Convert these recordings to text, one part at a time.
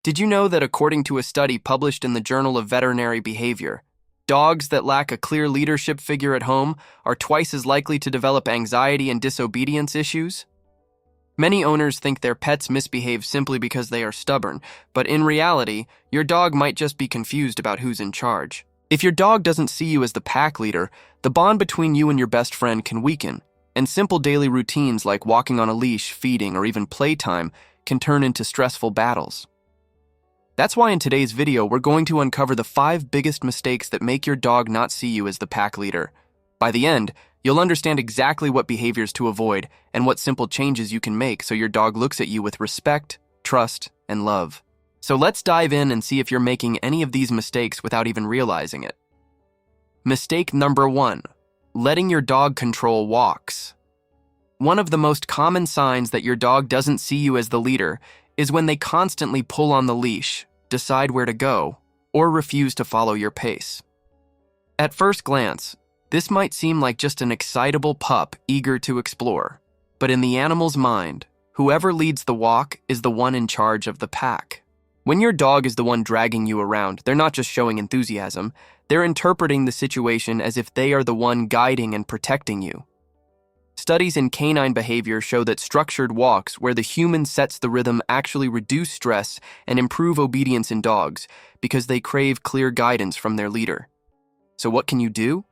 Did you know that according to a study published in the Journal of Veterinary Behavior, dogs that lack a clear leadership figure at home are twice as likely to develop anxiety and disobedience issues? Many owners think their pets misbehave simply because they are stubborn, but in reality, your dog might just be confused about who's in charge. If your dog doesn't see you as the pack leader, the bond between you and your best friend can weaken, and simple daily routines like walking on a leash, feeding, or even playtime can turn into stressful battles. That's why in today's video, we're going to uncover the 5 biggest mistakes that make your dog not see you as the pack leader. By the end, you'll understand exactly what behaviors to avoid and what simple changes you can make so your dog looks at you with respect, trust, and love. So let's dive in and see if you're making any of these mistakes without even realizing it. Mistake number 1, letting your dog control walks. One of the most common signs that your dog doesn't see you as the leader is when they constantly pull on the leash, decide where to go, or refuse to follow your pace. At first glance, this might seem like just an excitable pup eager to explore, but in the animal's mind, whoever leads the walk is the one in charge of the pack. When your dog is the one dragging you around, they're not just showing enthusiasm, they're interpreting the situation as if they are the one guiding and protecting you. Studies in canine behavior show that structured walks where the human sets the rhythm actually reduce stress and improve obedience in dogs because they crave clear guidance from their leader. So what can you do?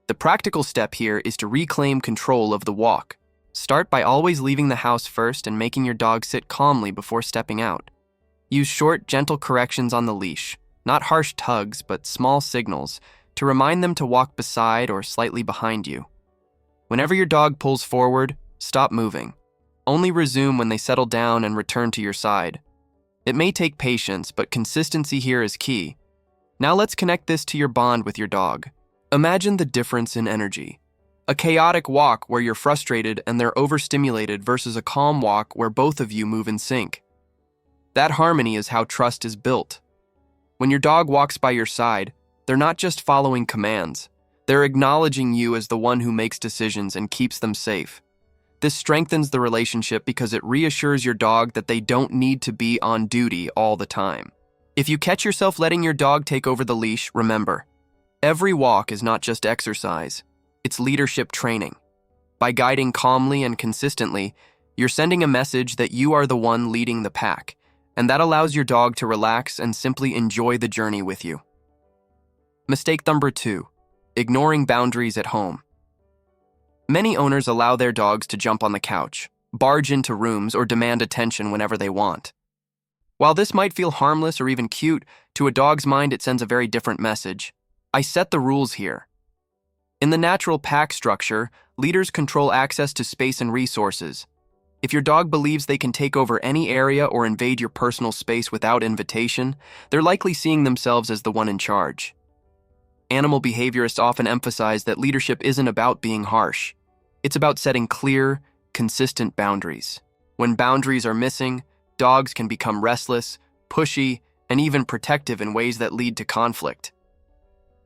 The practical step here is to reclaim control of the walk. Start by always leaving the house first and making your dog sit calmly before stepping out. Use short, gentle corrections on the leash, not harsh tugs, but small signals, to remind them to walk beside or slightly behind you. Whenever your dog pulls forward, stop moving. Only resume when they settle down and return to your side. It may take patience, but consistency here is key. Now let's connect this to your bond with your dog. Imagine the difference in energy. A chaotic walk where you're frustrated and they're overstimulated versus a calm walk where both of you move in sync. That harmony is how trust is built. When your dog walks by your side, they're not just following commands. They're acknowledging you as the one who makes decisions and keeps them safe. This strengthens the relationship because it reassures your dog that they don't need to be on duty all the time. If you catch yourself letting your dog take over the leash, remember, every walk is not just exercise, it's leadership training. By guiding calmly and consistently, you're sending a message that you are the one leading the pack, and that allows your dog to relax and simply enjoy the journey with you. Mistake number 2. Ignoring boundaries at home. Many owners allow their dogs to jump on the couch, barge into rooms, or demand attention whenever they want. While this might feel harmless or even cute, to a dog's mind it sends a very different message. I set the rules here. In the natural pack structure, leaders control access to space and resources. If your dog believes they can take over any area or invade your personal space without invitation, they're likely seeing themselves as the one in charge. Animal behaviorists often emphasize that leadership isn't about being harsh. It's about setting clear, consistent boundaries. When boundaries are missing, dogs can become restless, pushy, and even protective in ways that lead to conflict.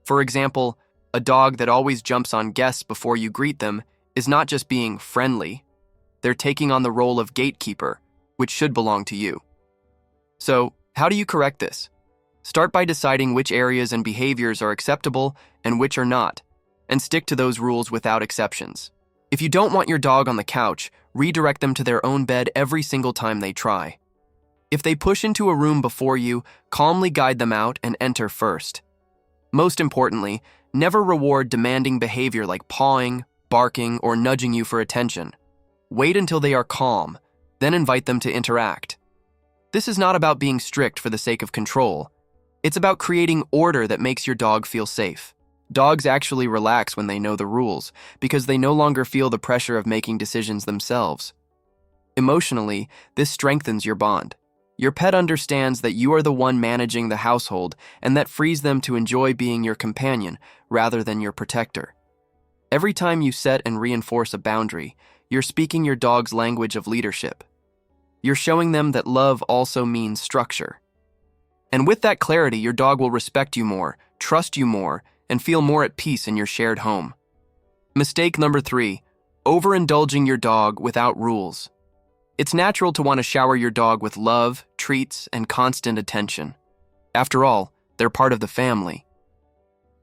For example, a dog that always jumps on guests before you greet them is not just being friendly, they're taking on the role of gatekeeper, which should belong to you. So, how do you correct this? Start by deciding which areas and behaviors are acceptable and which are not, and stick to those rules without exceptions. If you don't want your dog on the couch, redirect them to their own bed every single time they try. If they push into a room before you, calmly guide them out and enter first. Most importantly, never reward demanding behavior like pawing, barking, or nudging you for attention. Wait until they are calm, then invite them to interact. This is not about being strict for the sake of control. It's about creating order that makes your dog feel safe. Dogs actually relax when they know the rules because they no longer feel the pressure of making decisions themselves. Emotionally, this strengthens your bond. Your pet understands that you are the one managing the household, and that frees them to enjoy being your companion rather than your protector. Every time you set and reinforce a boundary, you're speaking your dog's language of leadership. You're showing them that love also means structure. And with that clarity, your dog will respect you more, trust you more, and feel more at peace in your shared home. Mistake number 3, overindulging your dog without rules. It's natural to want to shower your dog with love, treats, and constant attention. After all, they're part of the family.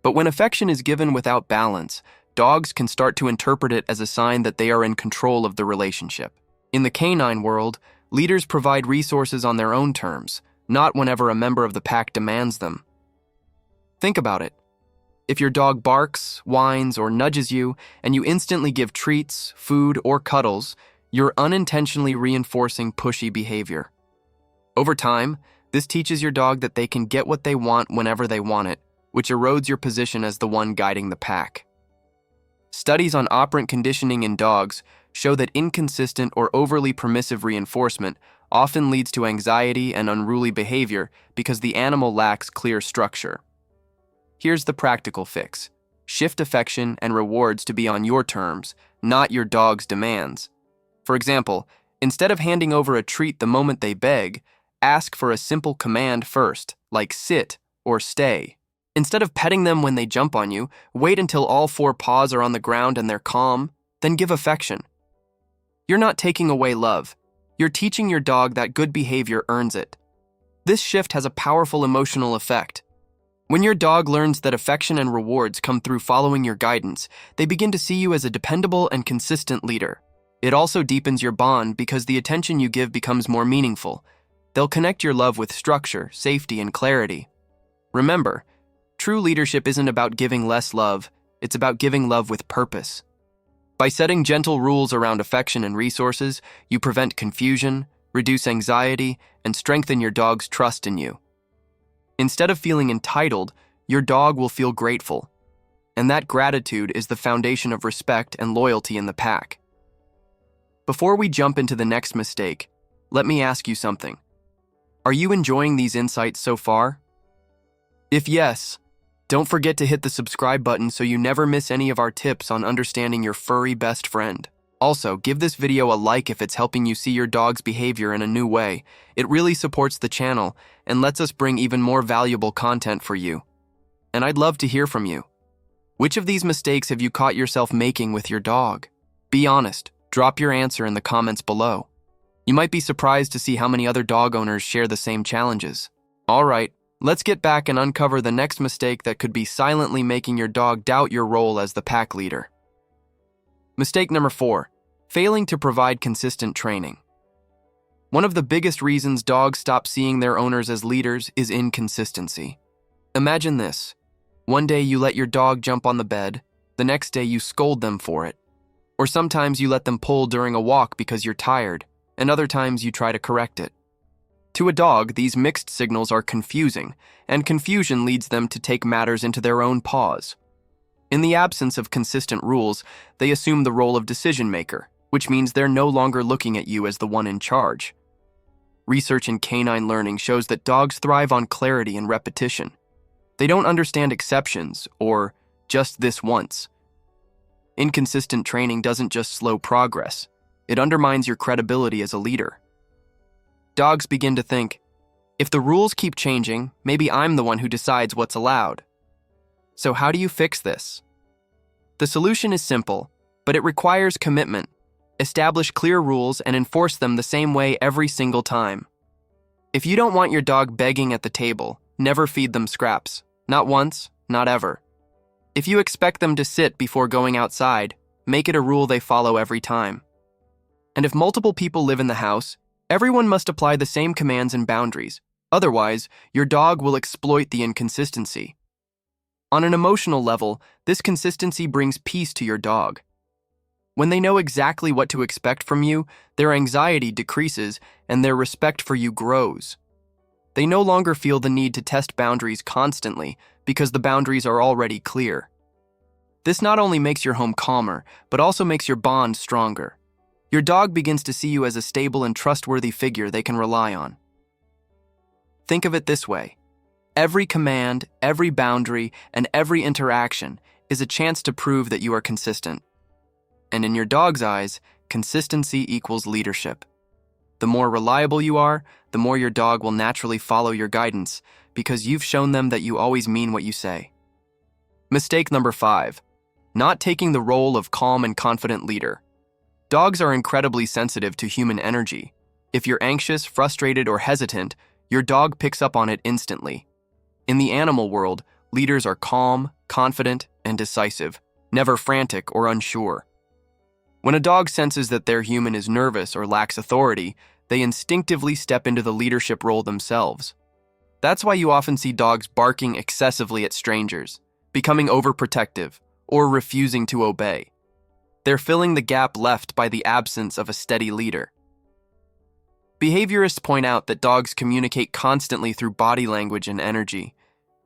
But when affection is given without balance, dogs can start to interpret it as a sign that they are in control of the relationship. In the canine world, leaders provide resources on their own terms, not whenever a member of the pack demands them. Think about it. If your dog barks, whines, or nudges you, and you instantly give treats, food, or cuddles, you're unintentionally reinforcing pushy behavior. Over time, this teaches your dog that they can get what they want whenever they want it, which erodes your position as the one guiding the pack. Studies on operant conditioning in dogs show that inconsistent or overly permissive reinforcement often leads to anxiety and unruly behavior because the animal lacks clear structure. Here's the practical fix. Shift affection and rewards to be on your terms, not your dog's demands. For example, instead of handing over a treat the moment they beg, ask for a simple command first, like sit or stay. Instead of petting them when they jump on you, wait until all four paws are on the ground and they're calm, then give affection. You're not taking away love. You're teaching your dog that good behavior earns it. This shift has a powerful emotional effect. When your dog learns that affection and rewards come through following your guidance, they begin to see you as a dependable and consistent leader. It also deepens your bond because the attention you give becomes more meaningful. They'll connect your love with structure, safety, and clarity. Remember, true leadership isn't about giving less love, it's about giving love with purpose. By setting gentle rules around affection and resources, you prevent confusion, reduce anxiety, and strengthen your dog's trust in you. Instead of feeling entitled, your dog will feel grateful. And that gratitude is the foundation of respect and loyalty in the pack. Before we jump into the next mistake, let me ask you something. Are you enjoying these insights so far? If yes, don't forget to hit the subscribe button so you never miss any of our tips on understanding your furry best friend. Also, give this video a like if it's helping you see your dog's behavior in a new way. It really supports the channel and lets us bring even more valuable content for you. And I'd love to hear from you. Which of these mistakes have you caught yourself making with your dog? Be honest, drop your answer in the comments below. You might be surprised to see how many other dog owners share the same challenges. All right, let's get back and uncover the next mistake that could be silently making your dog doubt your role as the pack leader. Mistake number 4, failing to provide consistent training. One of the biggest reasons dogs stop seeing their owners as leaders is inconsistency. Imagine this. One day you let your dog jump on the bed, the next day you scold them for it. Or sometimes you let them pull during a walk because you're tired, and other times you try to correct it. To a dog, these mixed signals are confusing, and confusion leads them to take matters into their own paws. In the absence of consistent rules, they assume the role of decision maker, which means they're no longer looking at you as the one in charge. Research in canine learning shows that dogs thrive on clarity and repetition. They don't understand exceptions or just this once. Inconsistent training doesn't just slow progress, it undermines your credibility as a leader. Dogs begin to think, if the rules keep changing, maybe I'm the one who decides what's allowed. So how do you fix this? The solution is simple, but it requires commitment. Establish clear rules and enforce them the same way every single time. If you don't want your dog begging at the table, never feed them scraps. Not once, not ever. If you expect them to sit before going outside, make it a rule they follow every time. And if multiple people live in the house, everyone must apply the same commands and boundaries. Otherwise, your dog will exploit the inconsistency. On an emotional level, this consistency brings peace to your dog. When they know exactly what to expect from you, their anxiety decreases and their respect for you grows. They no longer feel the need to test boundaries constantly because the boundaries are already clear. This not only makes your home calmer, but also makes your bond stronger. Your dog begins to see you as a stable and trustworthy figure they can rely on. Think of it this way. Every command, every boundary, and every interaction is a chance to prove that you are consistent. And in your dog's eyes, consistency equals leadership. The more reliable you are, the more your dog will naturally follow your guidance because you've shown them that you always mean what you say. Mistake number 5, not taking the role of calm and confident leader. Dogs are incredibly sensitive to human energy. If you're anxious, frustrated, or hesitant, your dog picks up on it instantly. In the animal world, leaders are calm, confident, and decisive, never frantic or unsure. When a dog senses that their human is nervous or lacks authority, they instinctively step into the leadership role themselves. That's why you often see dogs barking excessively at strangers, becoming overprotective, or refusing to obey. They're filling the gap left by the absence of a steady leader. Behaviorists point out that dogs communicate constantly through body language and energy.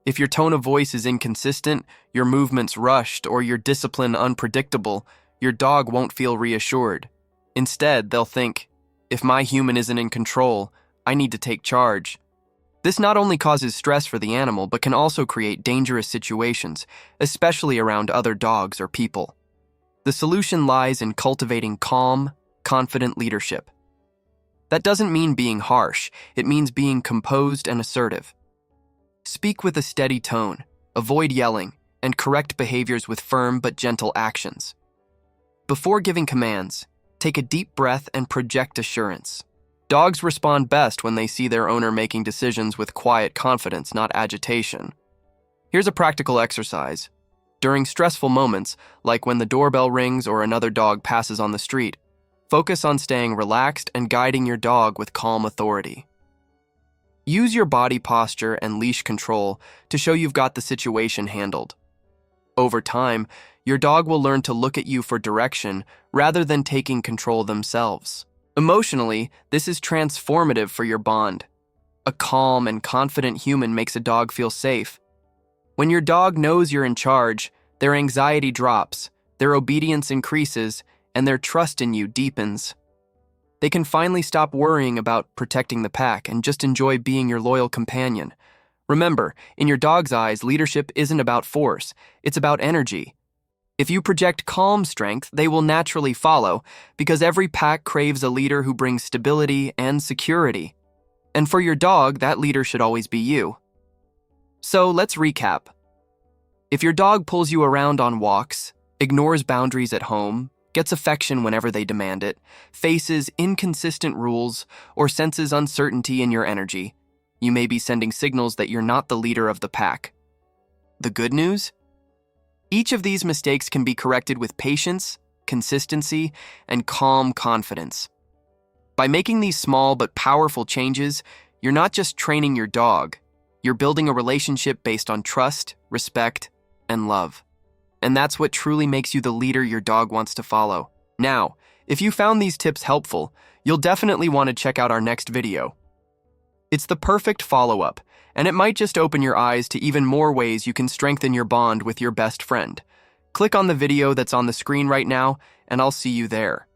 If your tone of voice is inconsistent, your movements rushed, or your discipline unpredictable, your dog won't feel reassured. Instead, they'll think, if my human isn't in control, I need to take charge. This not only causes stress for the animal, but can also create dangerous situations, especially around other dogs or people. The solution lies in cultivating calm, confident leadership. That doesn't mean being harsh, it means being composed and assertive. Speak with a steady tone, avoid yelling, and correct behaviors with firm but gentle actions. Before giving commands, take a deep breath and project assurance. Dogs respond best when they see their owner making decisions with quiet confidence, not agitation. Here's a practical exercise. During stressful moments, like when the doorbell rings or another dog passes on the street, focus on staying relaxed and guiding your dog with calm authority. Use your body posture and leash control to show you've got the situation handled. Over time, your dog will learn to look at you for direction rather than taking control themselves. Emotionally, this is transformative for your bond. A calm and confident human makes a dog feel safe. When your dog knows you're in charge, their anxiety drops, their obedience increases, and their trust in you deepens. They can finally stop worrying about protecting the pack and just enjoy being your loyal companion. Remember, in your dog's eyes, leadership isn't about force, it's about energy. If you project calm strength, they will naturally follow, because every pack craves a leader who brings stability and security. And for your dog, that leader should always be you. So let's recap. If your dog pulls you around on walks, ignores boundaries at home, gets affection whenever they demand it, faces inconsistent rules, or senses uncertainty in your energy, you may be sending signals that you're not the leader of the pack. The good news? Each of these mistakes can be corrected with patience, consistency, and calm confidence. By making these small but powerful changes, you're not just training your dog, you're building a relationship based on trust, respect, and love. And that's what truly makes you the leader your dog wants to follow. Now, if you found these tips helpful, you'll definitely want to check out our next video. It's the perfect follow-up, and it might just open your eyes to even more ways you can strengthen your bond with your best friend. Click on the video that's on the screen right now, and I'll see you there.